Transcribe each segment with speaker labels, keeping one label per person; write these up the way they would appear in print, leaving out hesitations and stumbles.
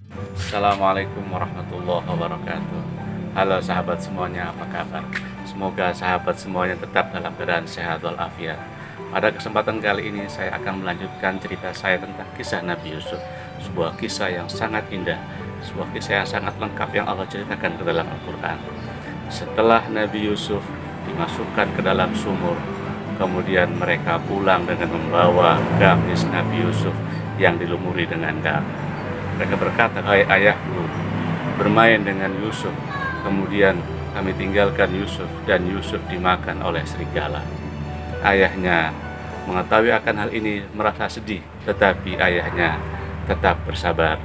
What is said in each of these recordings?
Speaker 1: Assalamualaikum warahmatullahi wabarakatuh. Halo sahabat semuanya, apa kabar? Semoga sahabat semuanya tetap dalam keadaan sehat walafiat. Pada kesempatan kali ini saya akan melanjutkan cerita saya tentang kisah Nabi Yusuf. Sebuah kisah yang sangat indah, sebuah kisah yang sangat lengkap yang Allah ceritakan ke dalam Al-Quran. Setelah Nabi Yusuf dimasukkan ke dalam sumur, kemudian mereka pulang dengan membawa gamis Nabi Yusuf yang dilumuri dengan garam. Mereka berkata, "Hai ayahku, bermain dengan Yusuf." Kemudian kami tinggalkan Yusuf dan Yusuf dimakan oleh serigala. Ayahnya mengetahui akan hal ini merasa sedih, tetapi ayahnya tetap bersabar.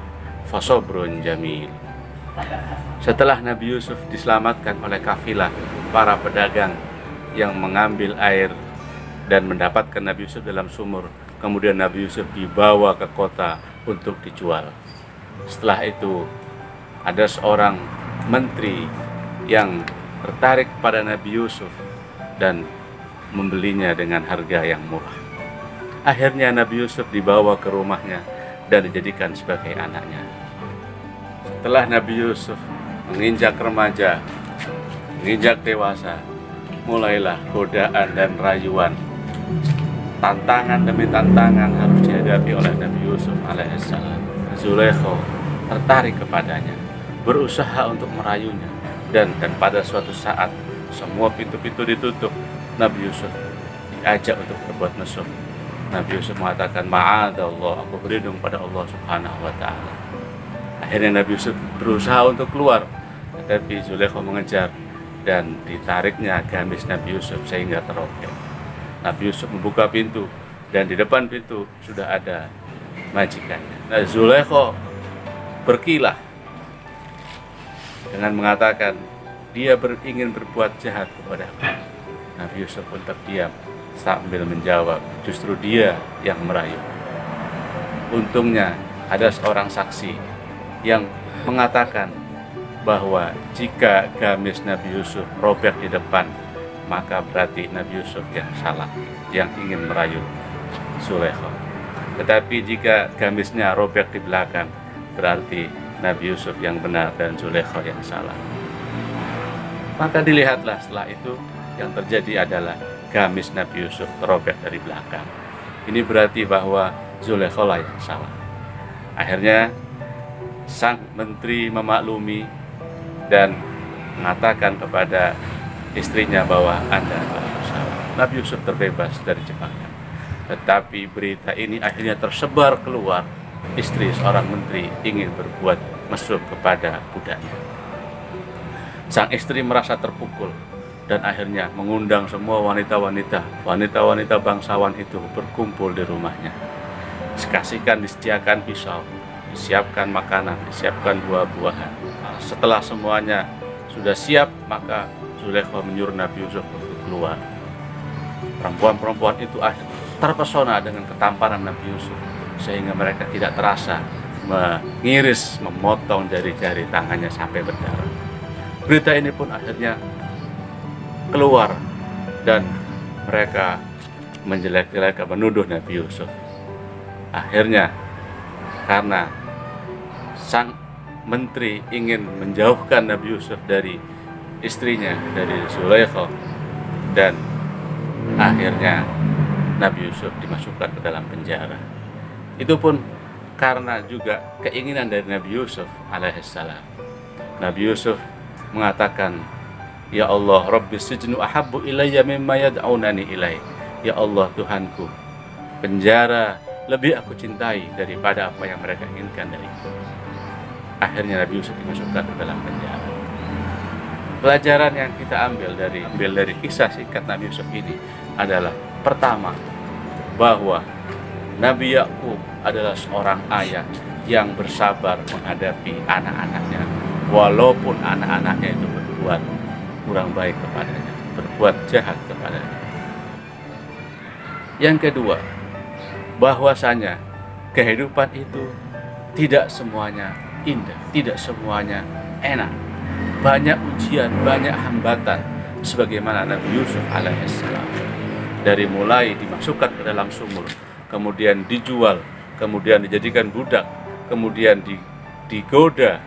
Speaker 1: Fasobrun jamil. Setelah Nabi Yusuf diselamatkan oleh kafilah para pedagang yang mengambil air dan mendapatkan Nabi Yusuf dalam sumur, kemudian Nabi Yusuf dibawa ke kota untuk dijual. Setelah itu ada seorang menteri yang tertarik pada Nabi Yusuf dan membelinya dengan harga yang murah. Akhirnya Nabi Yusuf dibawa ke rumahnya dan dijadikan sebagai anaknya. Setelah Nabi Yusuf menginjak remaja, menginjak dewasa, mulailah godaan dan rayuan. Tantangan demi tantangan harus dihadapi oleh Nabi Yusuf alaihissalam. Zulaikha tertarik kepadanya, berusaha untuk merayunya, dan pada suatu saat semua pintu-pintu ditutup. Nabi Yusuf diajak untuk berbuat mesum. Nabi Yusuf mengatakan, "Ma'adallah, aku berlindung pada Allah Subhanahu wa Ta'ala." Akhirnya Nabi Yusuf berusaha untuk keluar, tetapi Zulaikha mengejar dan ditariknya gamis Nabi Yusuf sehingga terobek. Nabi Yusuf membuka pintu dan di depan pintu sudah ada majikannya. Nah, Zulaikha berkilah dengan mengatakan dia ingin berbuat jahat kepadaku. Nabi Yusuf pun terdiam sambil menjawab, justru dia yang merayu. Untungnya ada seorang saksi yang mengatakan bahwa jika gamis Nabi Yusuf robek di depan, maka berarti Nabi Yusuf yang salah, yang ingin merayu Zulaikha. Tetapi jika gamisnya robek di belakang, berarti Nabi Yusuf yang benar dan Zulaikha yang salah. Maka dilihatlah setelah itu yang terjadi adalah gamis Nabi Yusuf terobek dari belakang. Ini berarti bahwa Zulaikha lah yang salah. Akhirnya sang menteri memaklumi dan mengatakan kepada istrinya bahwa Anda telah bersalah. Nabi Yusuf terbebas dari jebakan. Tetapi berita ini akhirnya tersebar keluar. Istri seorang menteri ingin berbuat mesum kepada budaknya. Sang istri merasa terpukul dan akhirnya mengundang semua wanita-wanita bangsawan itu berkumpul di rumahnya. Disediakan pisau, disiapkan makanan, disiapkan buah-buahan. Setelah semuanya sudah siap, maka Zulaikha menyuruh Nabi Yusuf untuk keluar. Perempuan-perempuan itu akhirnya terpesona dengan ketampanan Nabi Yusuf, sehingga mereka tidak terasa mengiris, memotong jari-jari tangannya sampai berdarah. Berita ini pun akhirnya keluar dan mereka menjelek-jelekan, menuduh Nabi Yusuf. Akhirnya karena sang menteri ingin menjauhkan Nabi Yusuf dari istrinya, dari Zulaikha, dan akhirnya Nabi Yusuf dimasukkan ke dalam penjara. Itu pun karena juga keinginan dari Nabi Yusuf alaihissalam. Nabi Yusuf mengatakan, "Ya Allah, Rabbis sijnu ahabbu ilayya mimma yad'unani ilaih." Ya Allah Tuhanku, penjara lebih aku cintai daripada apa yang mereka inginkan dariku. Akhirnya Nabi Yusuf dimasukkan ke dalam penjara. Pelajaran yang kita ambil dari kisah singkat Nabi Yusuf ini adalah, pertama, bahwa Nabi Yakub adalah seorang ayah yang bersabar menghadapi anak-anaknya, walaupun anak-anaknya itu berbuat kurang baik kepadanya, berbuat jahat kepadanya. Yang kedua, bahwasanya kehidupan itu tidak semuanya indah, tidak semuanya enak. Banyak ujian, banyak hambatan, sebagaimana Nabi Yusuf alaihissalam. Dari mulai dimasukkan ke dalam sumur, kemudian dijual, kemudian dijadikan budak, kemudian digoda,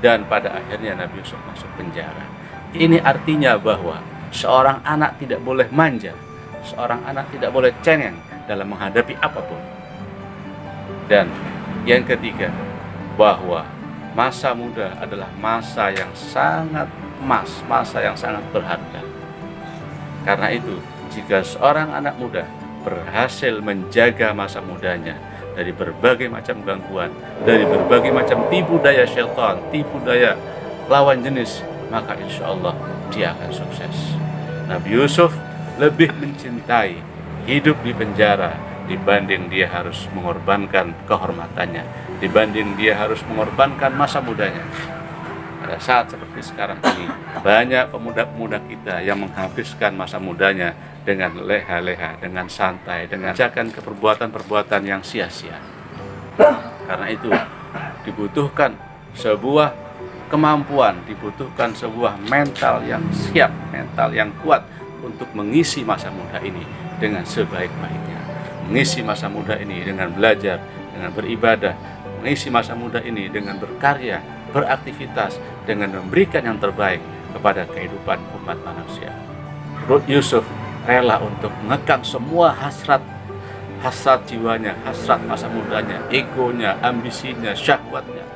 Speaker 1: dan pada akhirnya Nabi Yusuf masuk penjara. Ini artinya bahwa seorang anak tidak boleh manja, seorang anak tidak boleh cengeng dalam menghadapi apapun. Dan yang ketiga, bahwa masa muda adalah masa yang sangat emas, masa yang sangat berharga. Karena itu, jika seorang anak muda berhasil menjaga masa mudanya dari berbagai macam gangguan, dari berbagai macam tipu daya syaitan, tipu daya lawan jenis, maka insya Allah dia akan sukses. Nabi Yusuf lebih mencintai hidup di penjara dibanding dia harus mengorbankan kehormatannya, dibanding dia harus mengorbankan masa mudanya. Pada saat seperti sekarang ini, banyak pemuda-pemuda kita yang menghabiskan masa mudanya dengan leha-leha, dengan santai, dengan mengerjakan perbuatan-perbuatan yang sia-sia. Karena itu dibutuhkan sebuah kemampuan, dibutuhkan sebuah mental yang siap, mental yang kuat untuk mengisi masa muda ini dengan sebaik-baiknya, mengisi masa muda ini dengan belajar, dengan beribadah, mengisi masa muda ini dengan berkarya, beraktivitas, dengan memberikan yang terbaik kepada kehidupan umat manusia. Yusuf rela untuk mengekang semua hasrat jiwanya, hasrat masa mudanya, egonya, ambisinya, syahwatnya,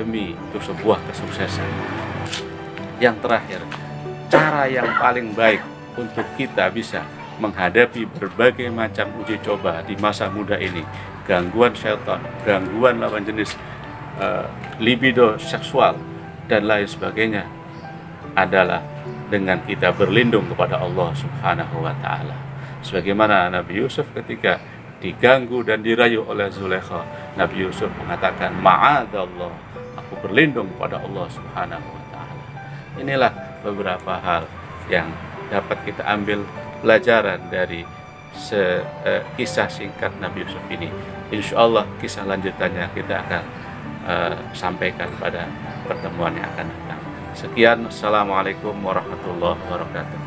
Speaker 1: demi untuk sebuah kesuksesan. Yang terakhir, cara yang paling baik untuk kita bisa menghadapi berbagai macam uji coba di masa muda ini, gangguan syaitan, gangguan lawan jenis, libido seksual, dan lain sebagainya, adalah dengan kita berlindung kepada Allah Subhanahu wa Ta'ala. Sebagaimana Nabi Yusuf ketika diganggu dan dirayu oleh Zulaikha, Nabi Yusuf mengatakan, ma'adallah, aku berlindung kepada Allah Subhanahu wa Ta'ala. Inilah beberapa hal yang dapat kita ambil pelajaran dari kisah singkat Nabi Yusuf ini. Insya Allah kisah lanjutannya kita akan sampaikan pada pertemuan yang akan datang. Sekian, assalamualaikum warahmatullahi wabarakatuh.